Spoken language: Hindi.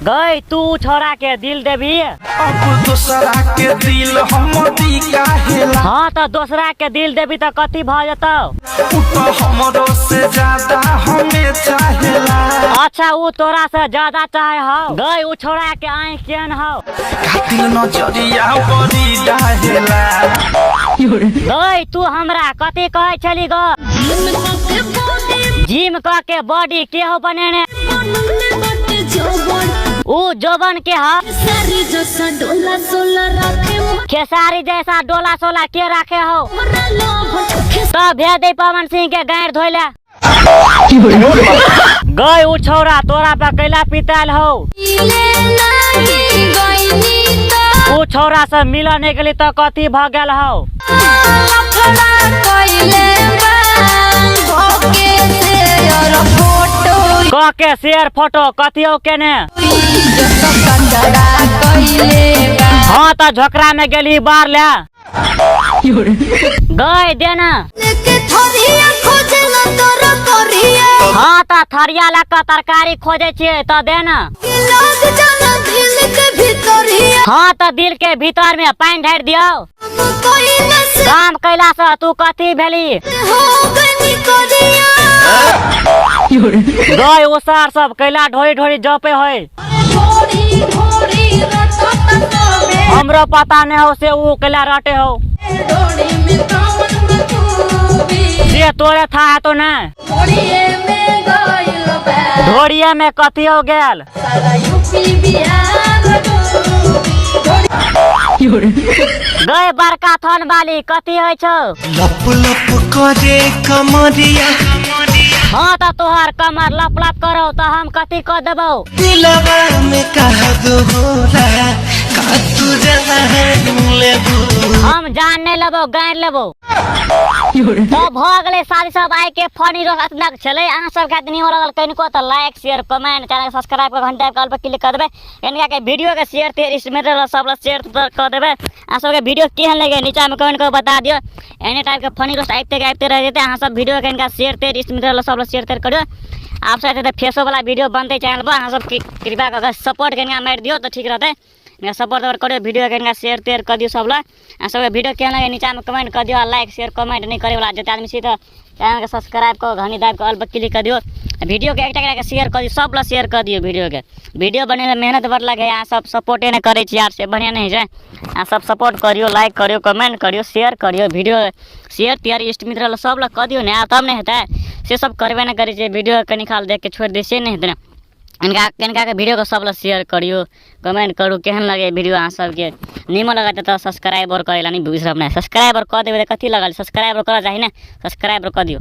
गई तू छोरा के दिल देवी। अब दूसरा के दिल हम दी काहेला। हाँ तो दूसरा के दिल देवी तो कथी भ जतौ। उ तो हमरो से ज्यादा हमें चाहेला। अच्छा वो तोरा से ज्यादा चाहे हो। गई वो छोरा के आँख केन हो। कातिल नजरिया बड़ी डाहेला। गई तू हमरा कथी कहे छली ग। जिम क के बॉडी के हो बनेने। ऊ जोबन के हा खेसारी जैसा डोला सोला के रखे हो। तो भेज दे पवन सिंह के गाड़ धोइला। गई ऊ छौरा तोरा पे कैला पिताल हो। ऊ छौरा से मिलने के लिए तो कथी भ गेल हो। क के शेयर फोटो कथी हो केने। हाँ तो झोकरा में गेली बार ले। गई देना। हाँ तो थरिया लग तरकारी खोजे छे तो देना। हाँ तो दिल के भीतर में पानी ढार दियो। काम कैला से तू कथी भेली। गई उसार सब कैला ढोरी ढोरी जपे होए। हमरो पता नहीं हो से ऊ कैला रटे हो। ये तोरे था तो ना। ढोरिया में कथी हो गेल। गए बड़का थन वाली कथी हो छो। लप लप करे कमरिया। हाँ तो तोहर कमर लप लप करो तो हम कथी कर देबो। दिलवा में कह दो होला का तू जान लेबू। हम जान नहीं लेबो गाड़ लेबो। तो भगले शादी सब आए के फनी रोक अतनक चले। अहाँ सब खातिर नहीं हो रहल कनिको तो like share comment channel subscribe कर घंटा कॉल पर क्लिक कर देबे। इनका के वीडियो के शेयर ते इसमें सब शेयर कर देबे। अहाँ सब के वीडियो केहन लगे नीचे में कमेंट कर बता दियो। एनी टाइप के फनी रोक आइते रह जेते। अहाँ सब वीडियो के इनका शेयर ते इसमें सब शेयर कर करियो। आप सब फेसबुक वाला वीडियो बनते चैनल पर। अहाँ सब कृपया कर सपोर्ट के मार दियो तो ठीक रहते। सपोर्ट करियो वीडियो के शेयर तेयर कर दियो सब ला। सब वीडियो केहन लगे नीचे में कमेंट कर दियो। लाइक शेयर कमेंट नहीं करे वाला जते आदमी छी तो चैनल के सब्सक्राइब कर घनी दाब के ऑल पर क्लिक कर दियो। वीडियो के एकटा के शेयर कर दियो। सब ला शेयर कर दियो। वीडियो बने में मेहनत बड़ लगे। यहाँ सब सपोर्टे नहीं करे यार से बढ़िया नहीं जाए। यहाँ सब सपोर्ट करियो लाइक करियो कमेंट करियो शेयर करियो। वीडियो शेयर तैयारी इष्ट मित्र सब ला कर दियो ना तब नहीं होता है से सब करबे नहीं करे। वीडियो के निकाल देख के छोड़ दे से नहीं होता। इनका के वीडियो को सब ला शेयर करियो कमेंट करू केहन लगे वीडियो। अहाँ सबके निमन लगे तो सब्सक्राइब और करेला नहीं बिसरब नहीं। सब्सक्राइब और कर देबे कथी लगल सब्सक्राइब कर जाहि ना सब्सक्राइब कर दियो।